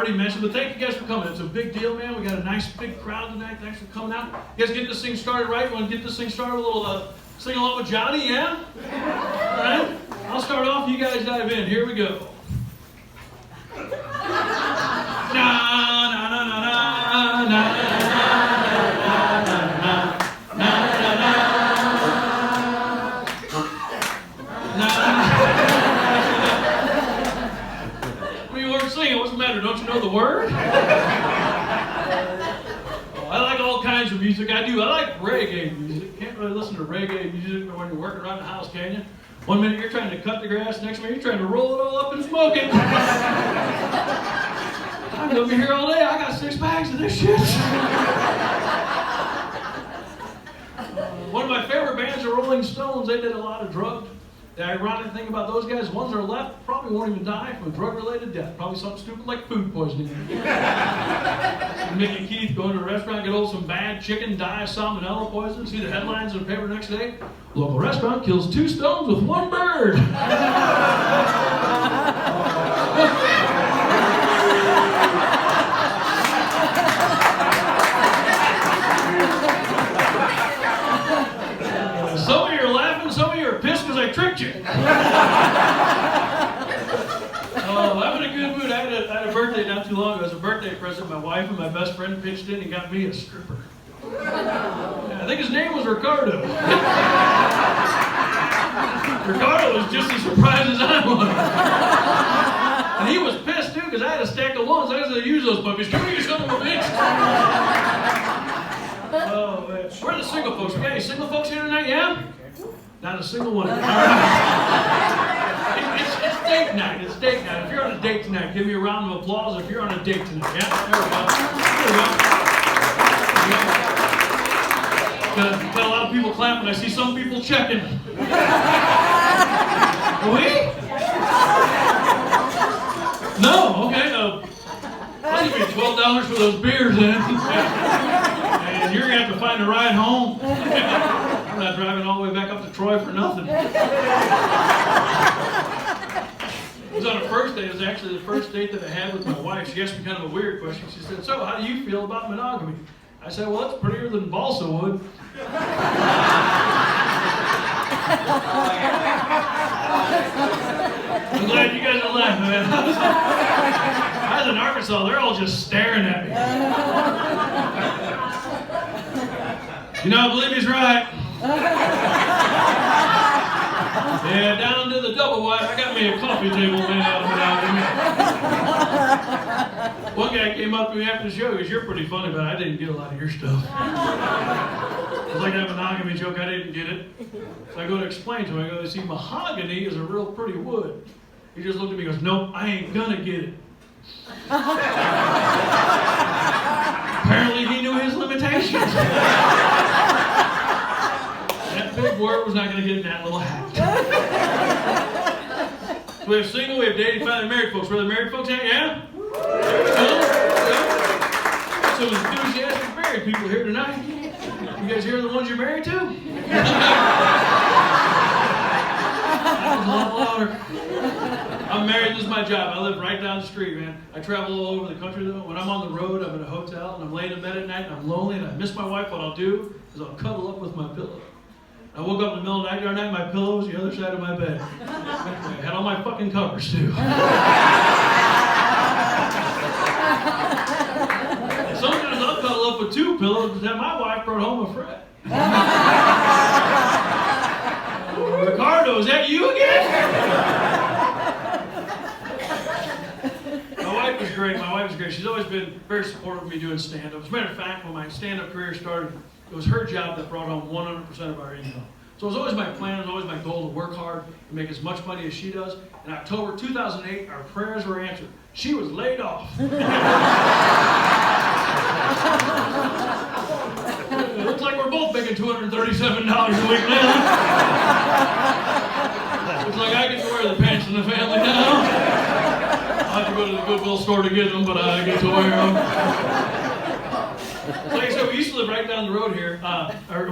already mentioned, but thank you guys for coming. It's a big deal, man. We got a nice big crowd tonight. Thanks for coming out. You guys get this thing started right? You want to get this thing started with a little sing along with Johnny, yeah? All right? I'll start off. You guys dive in. Here we go. Na na na na na na. What's the matter? Don't you know the word? I like all kinds of music. I do. I like reggae music. Can't really listen to reggae music when you're working around the house, can you? One minute you're trying to cut the grass, next minute you're trying to roll it all up and smoke it. I'm gonna be here all day. I got 6 bags of this shit. One of my favorite bands are Rolling Stones. They did a lot of drugs. The ironic thing about those guys, the ones that are left probably won't even die from a drug-related death. Probably something stupid like food poisoning. Mickey Keith going to a restaurant, get some bad chicken, die of salmonella poison. See the headlines in the paper the next day? Local restaurant kills 2 stones with 1 bird. Some of you are laughing, some of you are pissed because I tricked you. I'm in a good mood. I had a birthday not too long ago. As a birthday present, my wife and my best friend pitched in and got me a stripper. I think his name was Ricardo. Ricardo was just as surprised as I was. And he was pissed too because I had a stack of ones. I was going to use those puppies. Come here, you son of a bitch. Oh, man. Where are the single folks? We got any single folks here tonight, yeah? Not a single one. All right. It's date night. It's date night. If you're on a date tonight, give me a round of applause if you're on a date tonight. Yeah? There we go. Got a lot of people clapping. I see some people checking. We? No? Okay. I'll give you $12 for those beers then. And you're going to have to find a ride home. I'm not driving all the way back up to Troy for nothing. It was on a first date. It was actually the first date that I had with my wife. She asked me kind of a weird question. She said, so how do you feel about monogamy? I said, well, it's prettier than balsa wood. I'm glad you guys are laughing, man. I was in Arkansas. They're all just staring at me. You know, I believe he's right. Yeah, down to the double wide, I got me a coffee table made out of it. One guy came up to me after the show. He goes, you're pretty funny, but I didn't get a lot of your stuff. It was like that monogamy joke. I didn't get it. So I go to explain to him. I go, see, mahogany is a real pretty wood. He just looked at me and goes, nope, I ain't gonna get it. Apparently he knew his limitations. That big word was not going to get in that little hat. So we have single, we have dating, finally married folks. Where are the married folks at? Yeah? Some enthusiastic married people here tonight. You guys hear the ones you're married to? That was a lot louder. I'm married, this is my job. I live right down the street, man. I travel all over the country though. When I'm on the road, I'm in a hotel and I'm laying in bed at night and I'm lonely and I miss my wife, what I'll do is I'll cuddle up with my pillow. I woke up in the middle of the night the other night, my pillow was the other side of my bed. I had all my fucking covers too. Sometimes I'll cuddle up with 2 pillows because my wife brought home a friend. Ricardo, is that you again? My wife was great. She's always been very supportive of me doing stand-up. As a matter of fact, when my stand-up career started, it was her job that brought home 100% of our income. So it was always my plan, it was always my goal to work hard and make as much money as she does. In October 2008, our prayers were answered. She was laid off. It looks like we're both making $237 a week now. Looks like I get to wear the pants in the family now. I have to go to the Goodwill store to get them, but I get to wear them. Like I said, we used to live right down the road here,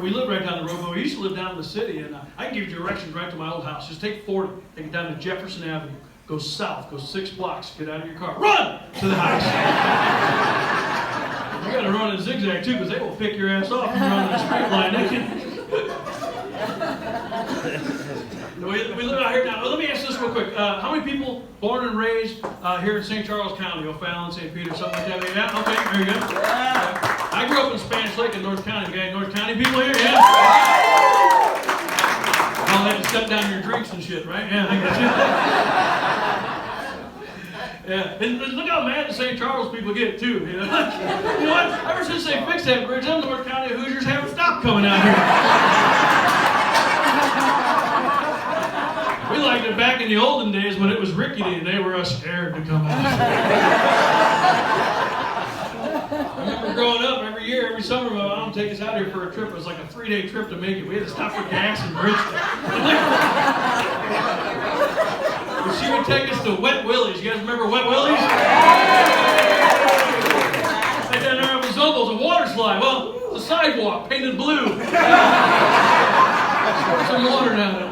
we live right down the road, but we used to live down in the city, and I can give you directions right to my old house. Just take 40, take it down to Jefferson Avenue. Go south, go 6 blocks, get out of your car, run to the house. You gotta run in zigzag too, because they will pick your ass off if you're on the straight line naked. We live out here now. Well, let me ask this real quick. How many people born and raised here in St. Charles County, O'Fallon, St. Peter, something like that? Yeah, okay, there you go. I grew up in Spanish Lake in North County. Okay, North County people here, yeah? I'll have to shut down your drinks and shit, right? Yeah, I got you. Yeah, and look how mad the St. Charles people get too. You know what? Ever since they fixed that bridge, them North County Hoosiers haven't stopped coming out here. We liked it back in the olden days when it was rickety and they were scared to come out. I remember growing up every year, every summer, my mom would take us out here for a trip. It was like a 3-day trip to make it. We had to stop for gas in Bridgeton. She would take us to Wet Willie's. You guys remember Wet Willie's? And then there was almost a water slide. Well, it's a sidewalk painted blue. Pour some water down it.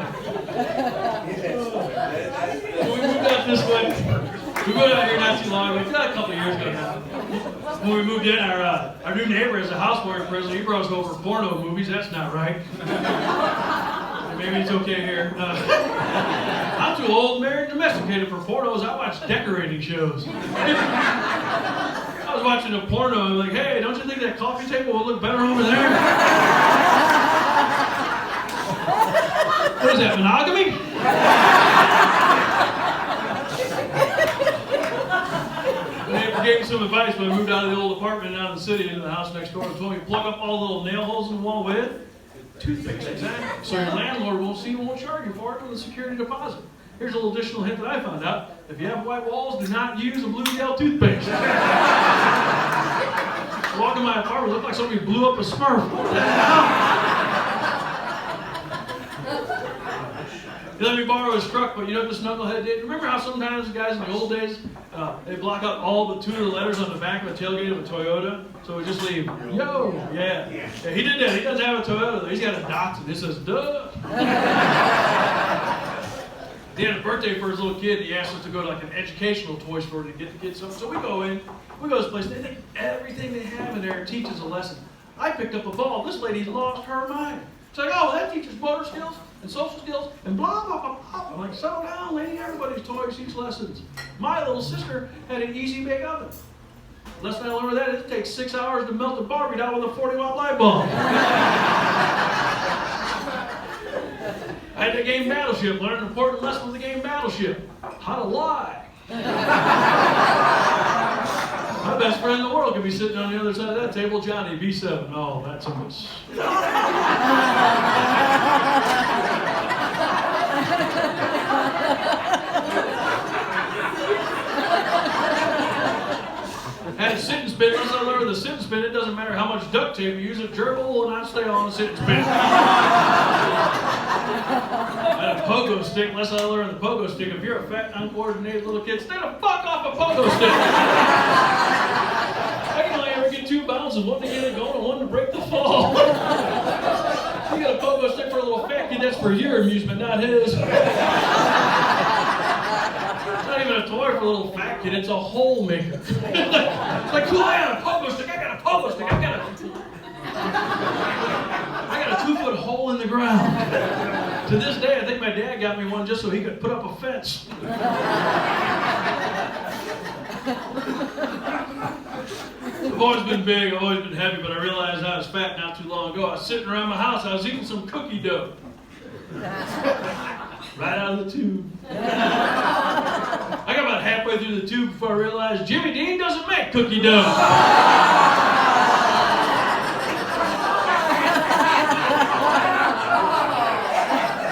We moved out this way. We moved out here not too long ago. A couple of years ago now. When we moved in, our new neighbor is a houseboy in prison. He brought us over porno movies. That's not right. Maybe it's okay here. I'm too old, married, domesticated for pornos. I watch decorating shows. I was watching a porno and I'm like, hey, don't you think that coffee table would look better over there? What is that, monogamy? They gave me some advice when I moved out of the old apartment and out of the city into the house next door and told me to plug up all the little nail holes in the wall with toothpicks, exactly. So your landlord won't see, won't charge you for it with a security deposit. Here's a little additional hint that I found out. If you have white walls, do not use a blue gel toothpaste. Walk in my apartment, looked like somebody blew up a Smurf. What the hell? He let me borrow his truck, but you know what this knucklehead did? Remember how sometimes the guys in the old days, they block out all but 2 of the letters on the back of a tailgate of a Toyota? So we just leave, yo, yeah. He did that. He doesn't have a Toyota, though. He's got a Datsun. It says, duh. He had a birthday for his little kid. He asked us to go to like an educational toy store to get the kids something. So we go in, we go to this place. They think everything they have in there teaches a lesson. I picked up a ball. This lady's lost her mind. It's like, oh, that teaches motor skills and social skills and blah, blah, blah, blah. I'm like, settle down, lady. Everybody's toys teach lessons. My little sister had an easy bake oven. Lesson I learned with that, it takes 6 hours to melt a Barbie down with a 40-watt light bulb. I had the game Battleship, learned an important lesson with the game Battleship. How to lie. My best friend in the world could be sitting on the other side of that table, Johnny, B7. Oh, that's a miss. Had a sit and spin. Once I learned the sit and spin, it doesn't matter how much duct tape you use, a gerbil will not stay on a sit and spin. I had a pogo stick. Unless I learned the pogo stick, if you're a fat, uncoordinated little kid, stay the fuck off a pogo stick. I can only ever get 2 bounces, one to get it going and one to break the fall. You got a pogo stick for a little fat kid, that's for your amusement, not his. It's not even a toy for a little fat kid, it's a hole maker. It's like, cool, I got a pogo stick, I got a pogo stick, I got a 2-foot hole in the ground. To this day, I think my dad got me one just so he could put up a fence. I've always been big, I've always been heavy, but I realized I was fat not too long ago. I was sitting around my house, I was eating some cookie dough. Right out of the tube. I got about halfway through the tube before I realized Jimmy Dean doesn't make cookie dough.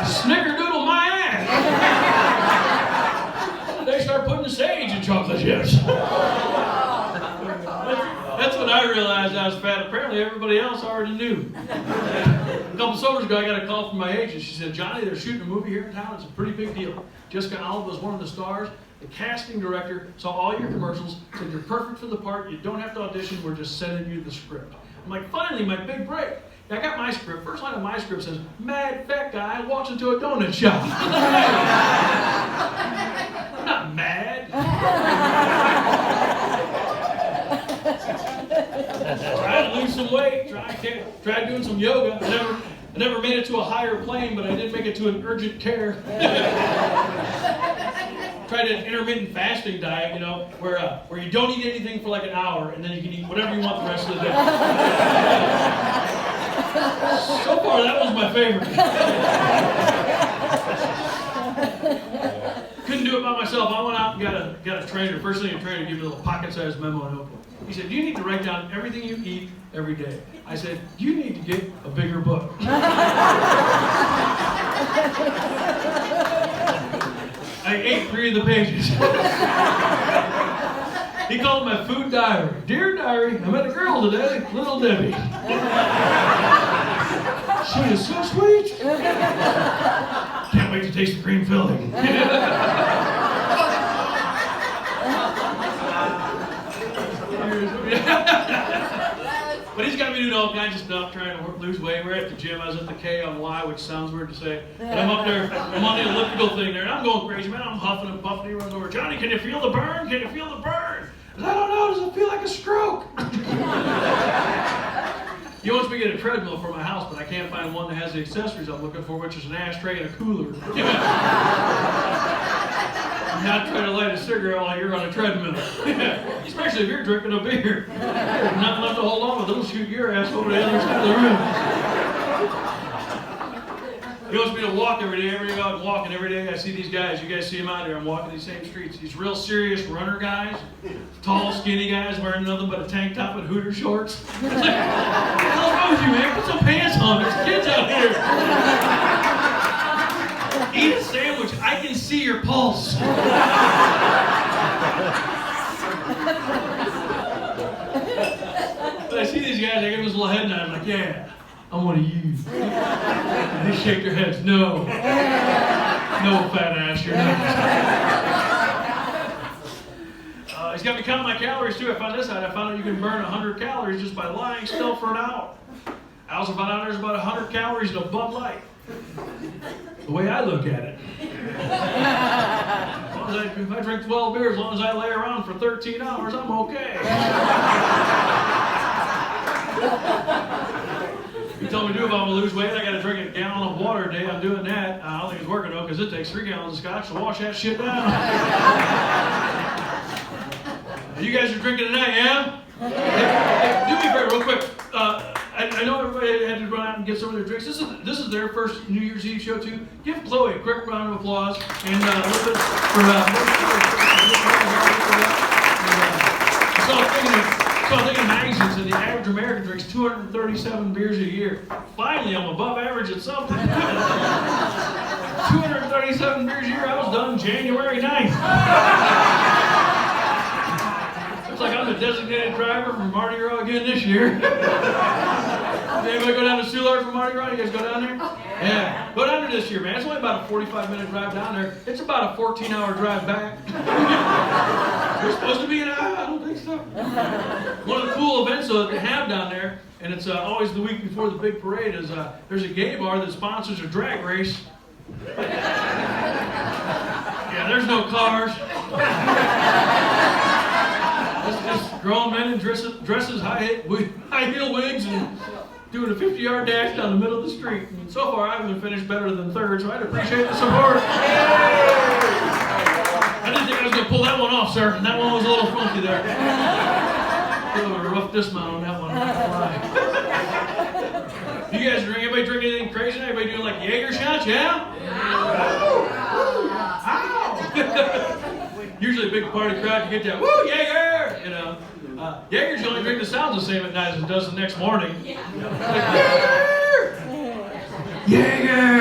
Snickerdoodle my ass. They start putting sage in chocolate chips. That's when I realized I was fat. Apparently everybody else already knew. A couple summers ago, I got a call from my agent. She said, Johnny, they're shooting a movie here in town. It's a pretty big deal. Jessica Alba was one of the stars. The casting director saw all your commercials, said you're perfect for the part. You don't have to audition. We're just sending you the script. I'm like, finally, my big break. I got my script. First line of my script says, mad fat guy walks into a donut shop. I'm not Tried doing some yoga. I never made it to a higher plane, but I did make it to an urgent care. Tried an intermittent fasting diet, you know, where you don't eat anything for like an hour, and then you can eat whatever you want the rest of the day. So far, that was my favorite. Couldn't do it by myself. I went out and got a trainer. First thing a trainer gave me a little pocket-sized memo and notebook. He said, "You need to write down everything you eat every day." I said, "You need to get a bigger book." I ate 3 of the pages. He called my food diary. "Dear diary, I met a girl today, Little Debbie. She is so sweet. Can't wait to taste the cream filling." But he's got me doing all kinds of stuff, trying to lose weight. We're at the gym. I was at the K on Y, which sounds weird to say. And I'm up there, I'm on the elliptical thing there, and I'm going crazy, man. I'm huffing and puffing. He runs over, "Johnny, can you feel the burn? Can you feel the burn?" I said, "I don't know. Does it feel like a stroke?" He wants me to get a treadmill for my house, but I can't find one that has the accessories I'm looking for, which is an ashtray and a cooler. I'm not trying to light a cigarette while you're on a treadmill. Especially if you're drinking a beer. There's nothing left to hold on with. They'll shoot your ass over the other side of the room. He wants me to walk every day. Every day I'm walking every day. I see these guys. You guys see them out there. I'm walking these same streets. These real serious runner guys. Tall, skinny guys wearing nothing but a tank top and Hooter shorts. It's like, what the hell's wrong with you, man? Put some pants on. There's kids out here. Eat a sandwich. I can see your pulse. But I see these guys, I give them this little head nod. I'm like, "Yeah, I'm one of you." And they shake their heads. "No. No, fat ass, you're not." He's got me counting my calories too. I found this out. I found out you can burn 100 calories just by lying still for an hour. I also found out there's about 100 calories in a Bud Light. The way I look at it. If I drink 12 beers, as long as I lay around for 13 hours, I'm okay. You told me to do if I'm going to lose weight, I got to drink a gallon of water a day. I'm doing that. I don't think it's working though, because it takes 3 gallons of scotch to wash that shit down. You guys are drinking tonight, yeah? Hey, do me a favor, real quick. I know everybody had to run out and get some of their drinks. This is their first New Year's Eve show too. Give Chloe a quick round of applause and a little bit for I saw a thing in magazines that the average American drinks 237 beers a year. Finally, I'm above average at something. 237 beers a year. I was done January 9th. Looks like I'm the designated driver for Mardi Gras again this year. Anybody go down to Soulard for Mardi Gras? You guys go down there? Yeah. Go down there this year, man. It's only about a 45-minute drive down there. It's about a 14-hour drive back. We're supposed to be an hour? I don't think so. One of the cool events that they have down there, and it's always the week before the big parade, is there's a gay bar that sponsors a drag race. Yeah, there's no cars. Just grown men in dresses, high heel wigs, and doing a 50-yard dash down the middle of the street. And so far, I haven't finished better than third, so I'd appreciate the support. I didn't think I was going to pull that one off, sir. And that one was a little funky there. A rough dismount on that one. You guys anybody drink anything crazy? Anybody doing like Jaeger shots? Yeah? Ow! Usually a big party crowd, you get that, "Woo, Jaeger!" You know. Jaeger's the only drink that sounds the same at night as it does the next morning. Like, Jaeger! Jaeger!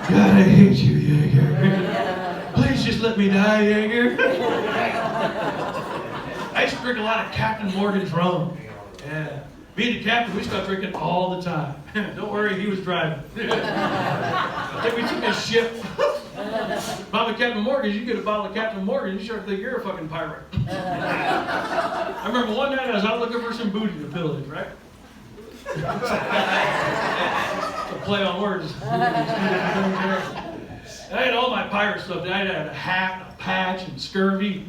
God, I hate you, Jaeger. Please just let me die, Jaeger. I used to drink a lot of Captain Morgan's rum. Yeah. Me and the captain, we started drinking all the time. Don't worry, he was driving. I think we took his ship. Bottle of Captain Morgan, you get a bottle of Captain Morgan, you start thinking you're a fucking pirate. I remember one night I was out looking for some booty to pillage, right? A play on words. I had all my pirate stuff. I had a hat, a patch, and scurvy.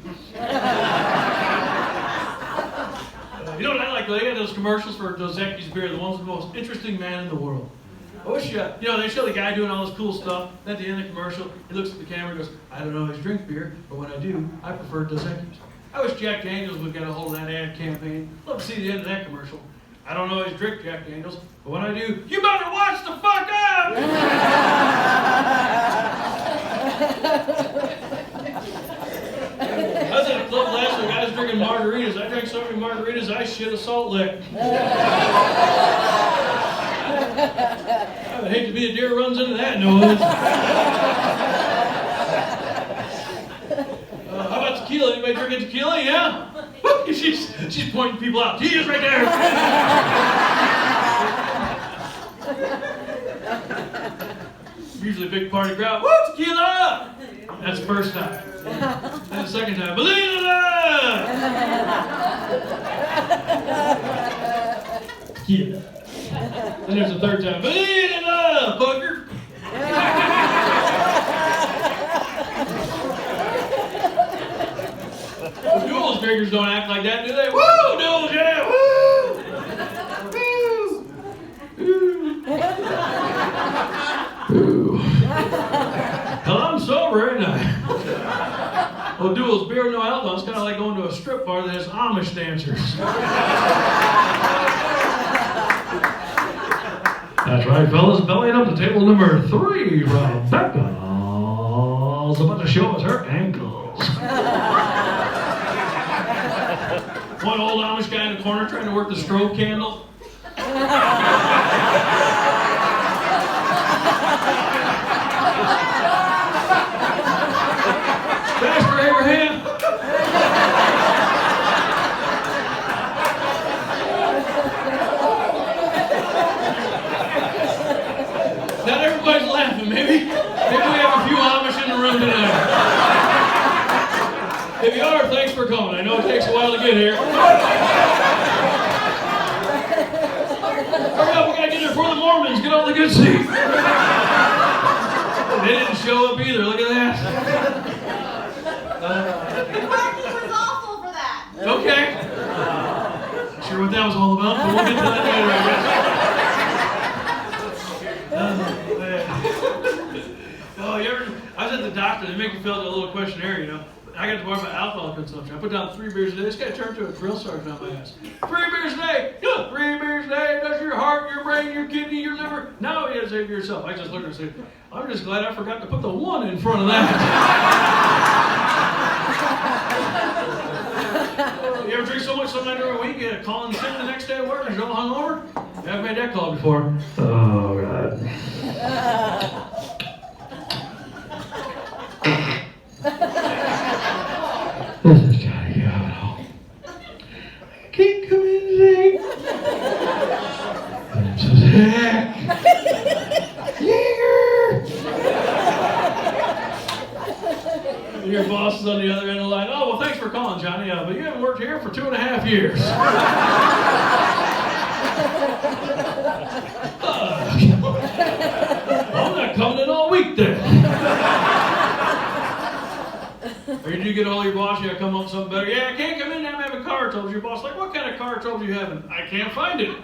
You know what I like? They got those commercials for Dos Equis beer, the ones with the most interesting man in the world. I wish they show the guy doing all this cool stuff. At the end of the commercial, he looks at the camera and goes, I don't always drink beer, but when I do, I prefer Dos Equis. I wish Jack Daniels would get a hold of that ad campaign. Love to see the end of that commercial. I don't always drink Jack Daniels, but when I do, you better watch the fuck out! I was at a club last week, I was drinking margaritas. I drank so many margaritas, I shit a salt lick. I would hate to be a deer who runs into that in the woods. How about tequila? Anybody drinking tequila? Yeah? She's pointing people out. He is right there. Usually a big party crowd. Woo, tequila! That's the first time. And the second time, believe it! Tequila. And there's the third time, believe it, fucker! The duels drinkers don't act like that, do they? Woo! Duels, yeah! Woo! Woo! Hell, I'm sober, ain't I? Well, duels, beer, no alcohol. It's kind of like going to a strip bar that has Amish dancers. That's right, fellas. Bellying up to table number 3. Rebecca's about to show us her ankles. One old Amish guy in the corner trying to work the strobe candle. Pastor Abraham. Not everybody's laughing. Maybe we have a few Amish in the room tonight. If you are, thanks for coming. I know it takes a while to get here. Hurry up, we gotta get there before the Mormons. Get on the good seat. They didn't show up either. Look at that. The parking was awful for that. Okay. Not sure what that was all about, but we'll get to that later, I guess. I was at the doctor. They make you fill out a little questionnaire, you know. I got to worry about alcohol consumption. I put down 3 beers a day. This guy turned to a drill sergeant on my ass. 3 beers a day. Yeah, 3 beers a day. Does your heart, your brain, your kidney, your liver. No, you got to say for yourself. I just looked and said, I'm just glad I forgot to put the 1 in front of that. You ever drink so much sometime during a week, you get a call in sick the next day at work and you're all hungover? Yeah, I've made that call before. Oh, God. This is Johnny Kavanaugh. I can't come in today. I'm so sick. Your boss is on the other end of the line. Oh, well, thanks for calling, Johnny. But you haven't worked here for 2.5 years. I'm not coming in all week then. Or did you get all your boss? Yeah, come up with something better. Yeah, I can't come in. I'm having car troubles. Your boss like, what kind of car troubles you having? I can't find it.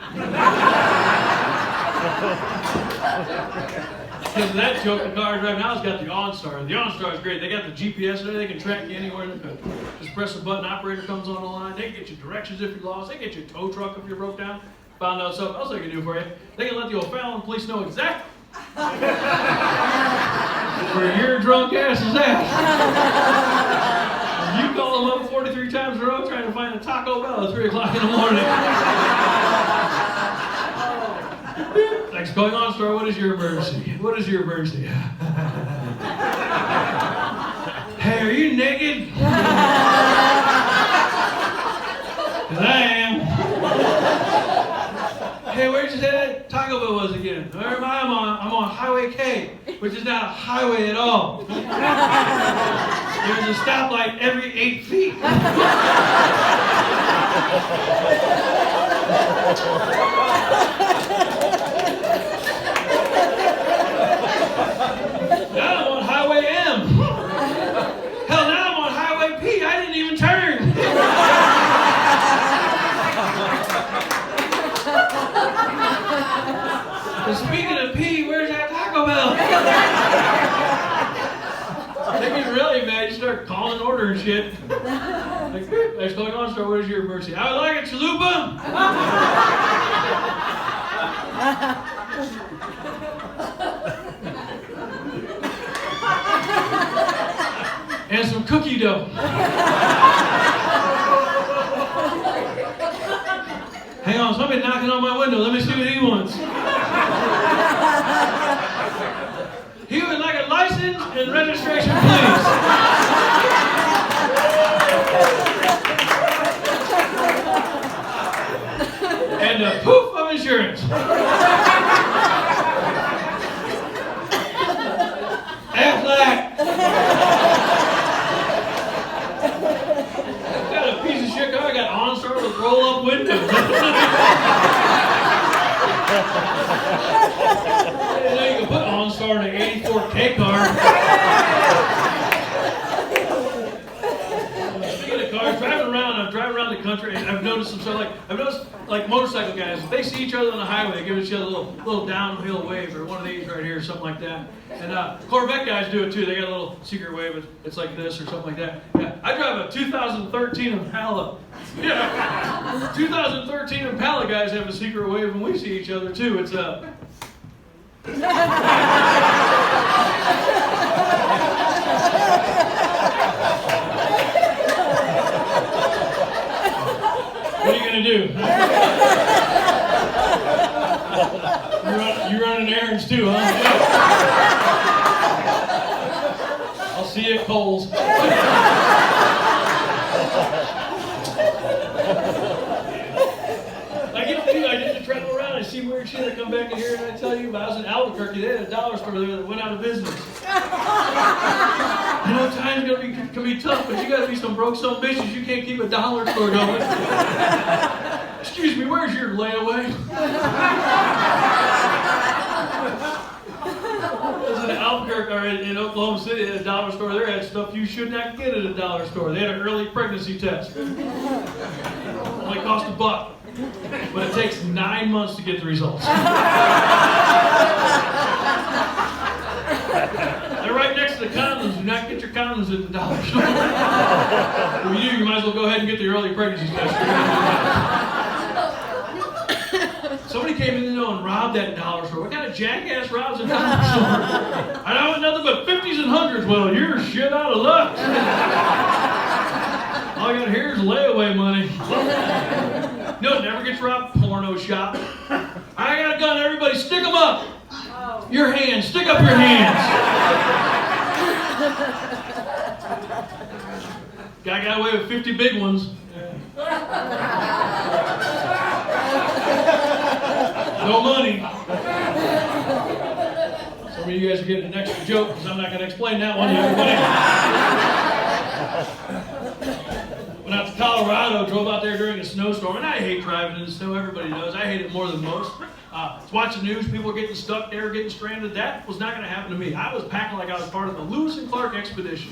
Because of that joke, the car I drive now has got the OnStar. The OnStar is great. They got the GPS there. They can track you anywhere in the country. Just press a button. Operator comes on the line. They can get you directions if you're lost. They can get you a tow truck if you're broke down. Found out something else they can do for you. They can let the O'Fallon police know exactly where your drunk ass is at. You call them up 43 times in a row trying to find a Taco Bell at 3 o'clock in the morning. Thanks for calling OnStar. What is your emergency? What is your emergency? Hey, are you naked? 'Cause I am. Hey, where'd you say that Taco Bell was again? Where am I? I'm on Highway K, which is not a highway at all. There's a stoplight every 8 feet. Now I'm on Highway M. Hell, now I'm on Highway P. I didn't even turn. order and shit. Like, I was calling OnStar, what is your emergency? I would like a chalupa! And some cookie dough. Hang on, somebody knocking on my window. Let me see what he wants. He would like a license and registration, please. And a poof of insurance. Aflac. Got a piece of shit car. I got OnStar with roll-up windows. You know, you can put OnStar in an 84 K car. Speaking of cars, I'm driving around the country, and I've noticed some stuff. I've noticed motorcycle guys, if they see each other on the highway, they give each other a little downhill wave, or one of these right here, or something like that. And Corvette guys do it too. They got a little secret wave. It's like this or something like that. Yeah, I drive a 2013 Impala. Yeah, 2013 Impala guys have a secret wave when we see each other too. It's What are you gonna do? You running errands too, huh? I'll see you at Kohl's. I get to travel around. I see weird shit. I come back in here and I tell you, I was in Albuquerque. They had a dollar store there that went out of business. I know times can be tough, but you got to be some broke son bitches. You can't keep a dollar store going. Excuse me, where's your layaway? I was in Albuquerque or in Oklahoma City at a dollar store. They had stuff you should not get at a dollar store. They had an early pregnancy test. Only cost $1. But it takes 9 months to get the results. They're right next to the condoms. Do not get your condoms at the dollar store. If you do, you might as well go ahead and get the early pregnancy test. Somebody came in and robbed that dollar store. What kind of jackass robs a dollar store? I don't want nothing but 50s and 100s. Well, you're shit out of luck. All I got here is layaway money. No, it never gets robbed. Porno shop. I got a gun. Everybody stick them up. Oh. Your hands. Stick up your hands. Guy got away with 50 big ones. No money. Some of you guys are getting an extra joke because I'm not going to explain that one to everybody. Went out to Colorado, drove out there during a snowstorm, and I hate driving in the snow. Everybody knows. I hate it more than most. Watching the news, people are getting stuck there, getting stranded. That was not going to happen to me. I was packing like I was part of the Lewis and Clark expedition.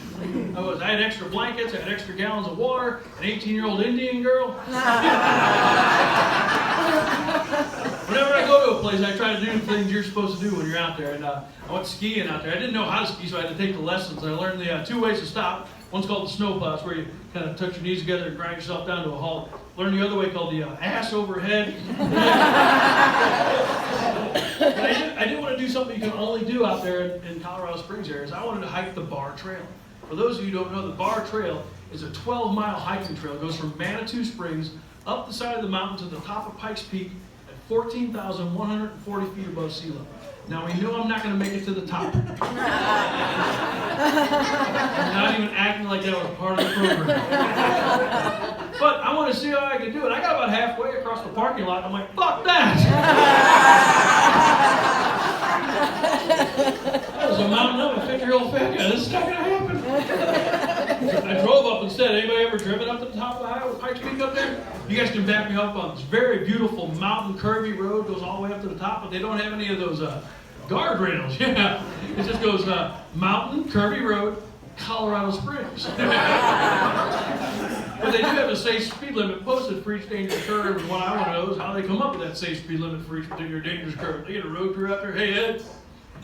I had extra blankets, I had extra gallons of water, an 18-year-old Indian girl. Whenever I go to a place, I try to do the things you're supposed to do when you're out there. And I went skiing out there. I didn't know how to ski, so I had to take the lessons. I learned the 2 ways to stop. One's called the snow plow, where you kind of touch your knees together and grind yourself down to a halt. Learn the other way called the ass overhead. But I didn't want to do something you can only do out there in Colorado Springs areas. I wanted to hike the Bar Trail. For those of you who don't know, the Bar Trail is a 12-mile hiking trail. It goes from Manitou Springs up the side of the mountain to the top of Pikes Peak at 14,140 feet above sea level. Now, we know I'm not going to make it to the top. I'm not even acting like that was part of the program. But I want to see how I can do it. I got about halfway across the parking lot, and I'm like, fuck that! That was a mountain up, a 50-year-old fat guy. This is not going to happen. I drove up instead. Anybody ever driven up to the top of the highway with Pikes Peak up there? You guys can back me up on this very beautiful mountain curvy road. Goes all the way up to the top, but they don't have any of those guardrails. Yeah, it just goes mountain curvy road, Colorado Springs. But they do have a safe speed limit posted for each dangerous curve. And what I want to know is how they come up with that safe speed limit for each particular dangerous curve. They get a road crew out there. Hey, Ed,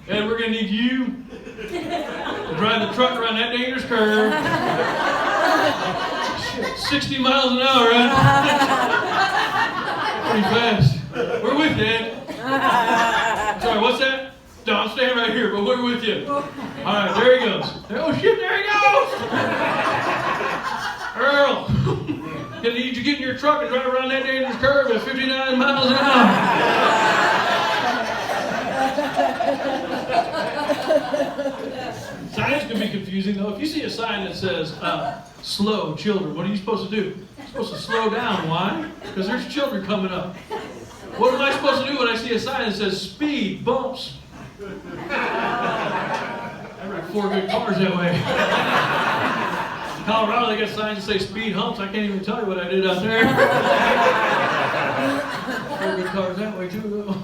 we're going to need you to drive the truck around that dangerous curve. Shit, 60 miles an hour, right? Pretty fast. We're with you, Ed. Sorry, what's that? No, I'm staying right here, but we're with you. All right, there he goes. Oh, shit, there he goes! Earl, gonna need you to get in your truck and drive around that dangerous curve at 59 miles an hour. Signs can be confusing, though. If you see a sign that says, slow children, what are you supposed to do? You're supposed to slow down. Why? Because there's children coming up. What am I supposed to do when I see a sign that says speed bumps? I wrecked 4 good cars that way. In Colorado, they got signs that say speed humps. I can't even tell you what I did out there. 4 good cars that way, too, though.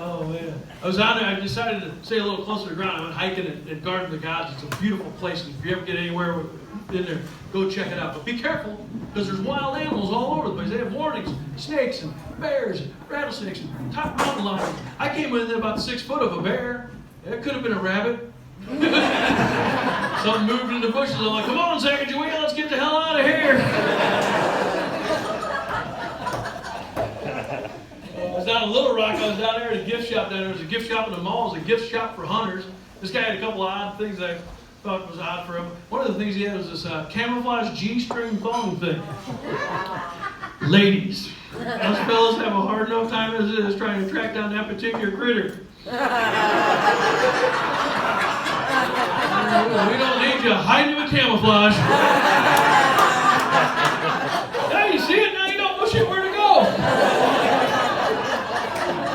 Oh, man. I was out there. I decided to stay a little closer to the ground. I went hiking at Garden of the Gods. It's a beautiful place. If you ever get anywhere in there, go check it out. But be careful, because there's wild animals all over the place. They have warnings. Snakes and bears and rattlesnakes and top mountain lions. I came within about 6 foot of a bear. It could have been a rabbit. Something moved in the bushes. I'm like, come on, Sacagawea, let's get the hell out of here. I was down in Little Rock. I was down there at a gift shop. There was a gift shop in the mall. It was a gift shop for hunters. This guy had a couple of odd things I thought was odd for him. One of the things he had was this camouflage G-string thong thing. Ladies, those fellas have a hard enough time as it is trying to track down that particular critter. We don't need you hiding with camouflage. Now you see it, now you know shit where to go.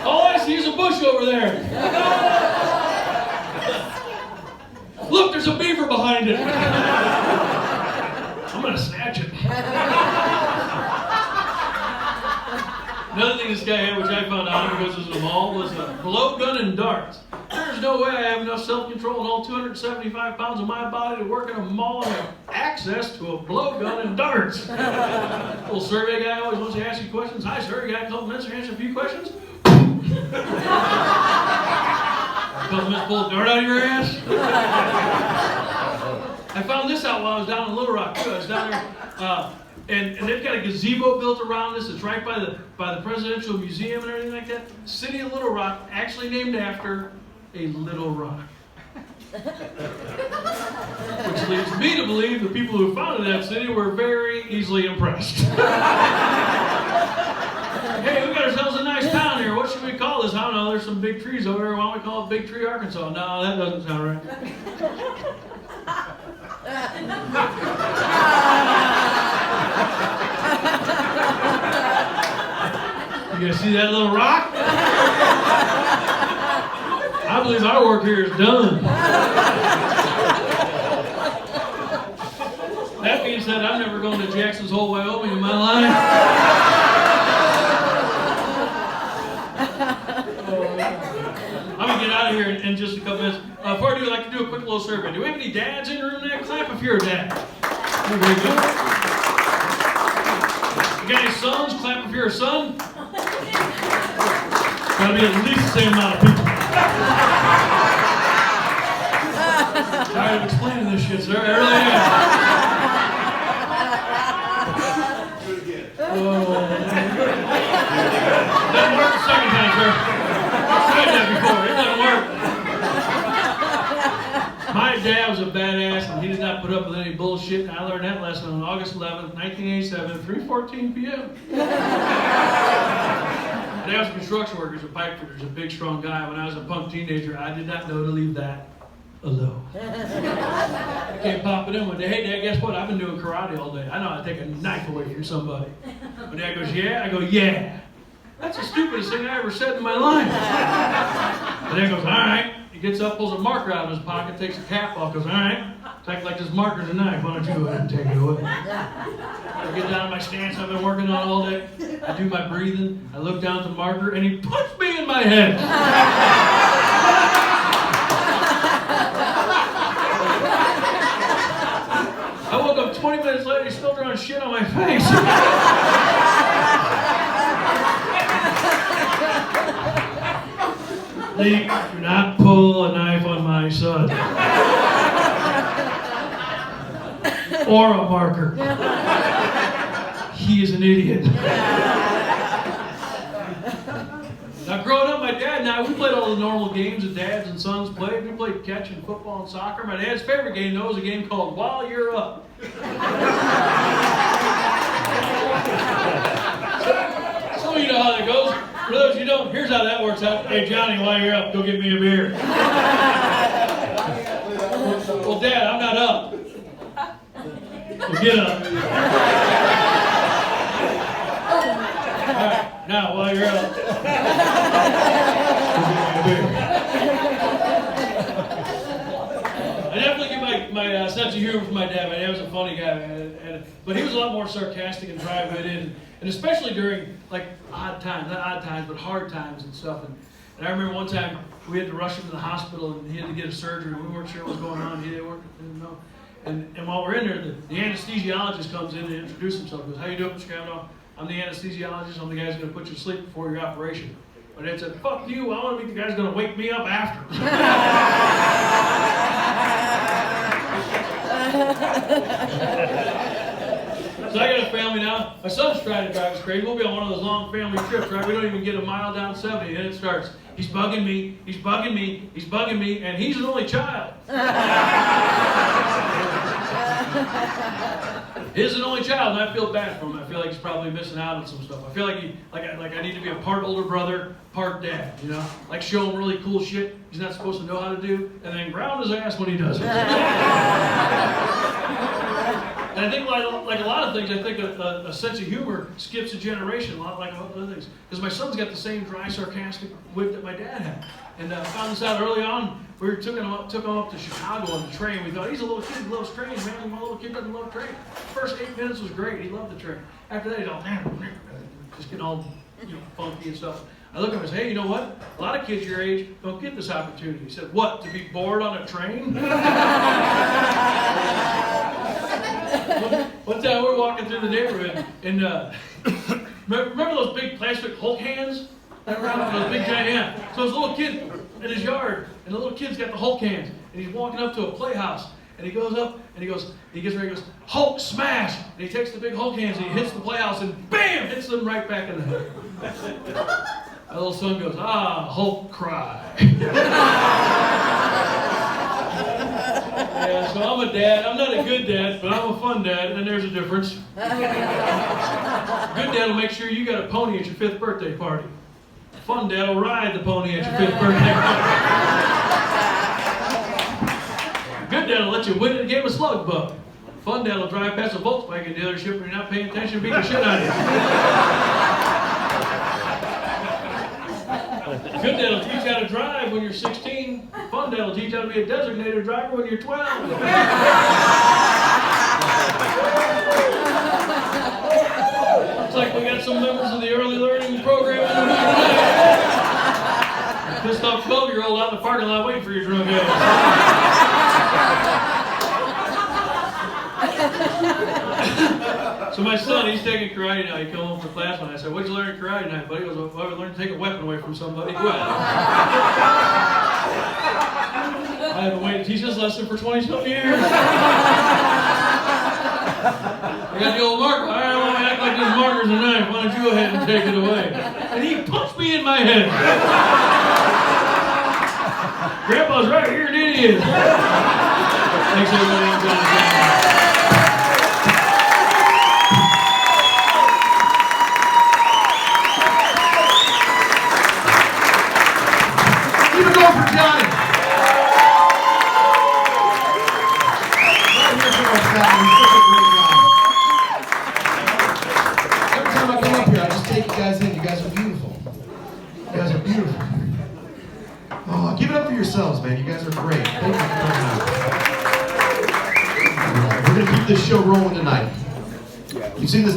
All I see is a bush over there. Look, there's a beaver behind it. I'm gonna snatch it. Another thing this guy had, which I found out because it was in the mall, was a blowgun and darts. There's no way I have enough self-control and all 275 pounds of my body to work in a mall and have access to a blowgun and darts. Little survey guy always wants to ask you questions. Hi, sir, you got a couple minutes to answer a few questions? A couple minutes to pull a dart out of your ass? I found this out while I was down in Little Rock, too. I was down there, and they've got a gazebo built around this. It's right by the Presidential Museum and everything like that. City of Little Rock, actually named after a little rock. Which leads me to believe the people who founded that city were very easily impressed. Hey, we got ourselves a nice town here. What should we call this? I don't know. There's some big trees over here. Why don't we call it Big Tree, Arkansas? No, that doesn't sound right. You guys see that little rock? I believe our work here is done. That being said, I've never gone to Jackson's Hole, Wyoming in my life. I'm going to get out of here in just a couple minutes. Before I do, I'd like to do a quick little survey. Do we have any dads in the room there? Clap if you're a dad. Very good. You got any sons? Clap if you're a son. Got to be at least the same amount of people. Tired of explaining this shit, sir. I really am. Do it again. Oh. Doesn't work the second time, sir. I've tried that before. It doesn't work. My dad was a badass, and he did not put up with any bullshit. And I learned that lesson on August 11th, 1987, at 3:14 p.m. My dad was a construction worker, a pipe fitter, a big, strong guy. When I was a punk teenager, I did not know to leave that alone. I came popping in one day. Hey, Dad, guess what? I've been doing karate all day. I know how to take a knife away from somebody. My dad goes, yeah? I go, yeah. That's the stupidest thing I ever said in my life. My dad goes, all right. He gets up, pulls a marker out of his pocket, takes the cap off, goes, all right. Act like this marker's a knife. Why don't you go ahead and take it away? I get down to my stance I've been working on all day. I do my breathing. I look down at the marker, and he punched me in my head. I woke up 20 minutes later, he's still drawing shit on my face. Lee, do not pull a knife on my son. or a marker. He is an idiot. Now, growing up, my dad and I, we played all the normal games that dads and sons played. We played catch and football and soccer. My dad's favorite game, though, was a game called While You're Up. Some of you know how that goes. For those you don't, here's how that works out. Hey, Johnny, while you're up, go get me a beer. Well, Dad, I'm not up. Well, get up. All right, now, while you're up, go get me a beer. I definitely get my sense of humor from my dad. My dad was a funny guy, but he was a lot more sarcastic and dry-witted, and especially during like odd times, not odd times, but hard times and stuff. And I remember one time we had to rush him to the hospital, and he had to get a surgery. We weren't sure what was going on. He didn't know. And while we're in there, the anesthesiologist comes in to introduce himself. He goes, "How you doing, Mr. Kavanaugh? I'm the anesthesiologist. I'm the guy who's going to put you to sleep before your operation." But Dad said, "Fuck you. I want to be the guy who's going to wake me up after." So I got a family now. My son's trying to drive us crazy. We'll be on one of those long family trips, right? We don't even get a mile down 70, and it starts. He's bugging me, he's bugging me, he's bugging me, and he's an only child. He's an only child, and I feel bad for him. I feel like he's probably missing out on some stuff. I feel like I need to be a part older brother, part dad, you know? Like show him really cool shit he's not supposed to know how to do, and then ground his ass when he does it. And I think like a lot of things, I think a sense of humor skips a generation, a lot like other things. Because my son's got the same dry, sarcastic wit that my dad had. And I found this out early on. We took him up to Chicago on the train. We thought, he's a little kid, he loves trains, man. My little kid doesn't love trains. The first 8 minutes was great. He loved the train. After that, he's all, just getting all funky and stuff. I look at him and say, hey, you know what? A lot of kids your age don't get this opportunity. He said, what, to be bored on a train? One time we're walking through the neighborhood, and remember those big plastic Hulk hands? Those big giant hands. So there's a little kid in his yard, and the little kid's got the Hulk hands, and he's walking up to a playhouse, and he goes up, and he gets ready, he goes, Hulk smash! And he takes the big Hulk hands, and he hits the playhouse, and bam! Hits them right back in the head. My little son goes, Hulk cry. Yeah, so I'm a dad. I'm not a good dad, but I'm a fun dad, and there's a difference. Good dad will make sure you got a pony at your 5th birthday party. Fun dad will ride the pony at your 5th birthday party. Good dad will let you win at a game of slug bug. Fun dad will drive past a Volkswagen dealership when you're not paying attention and beat the shit out of you. Good dad will teach you how to drive when you're 16. Fun dad will teach you how to be a designated driver when you're 12. Looks like we got some members of the early learning program in the room tonight. Pissed off 12-year-old out in the parking lot waiting for your drunk ass. So my son, he's taking karate now. He came home from class and I said, what'd you learn in karate tonight, buddy? He goes, well, I learned to take a weapon away from somebody. Well, I haven't waited to teach this lesson for 20-something years. I got the old marker. I don't want to act like this marker's a knife. Why don't you go ahead and take it away? And he punched me in my head. Grandpa's right, here it is. Thanks everybody. I'm Johnny Kavanaugh. Keep it going for Johnny. Every time I come up here, I just take you guys in. You guys are beautiful. You guys are beautiful. Oh, give it up for yourselves, man. You guys are great. Thank you for coming out. All right, we're going to keep this show rolling tonight. You've seen this.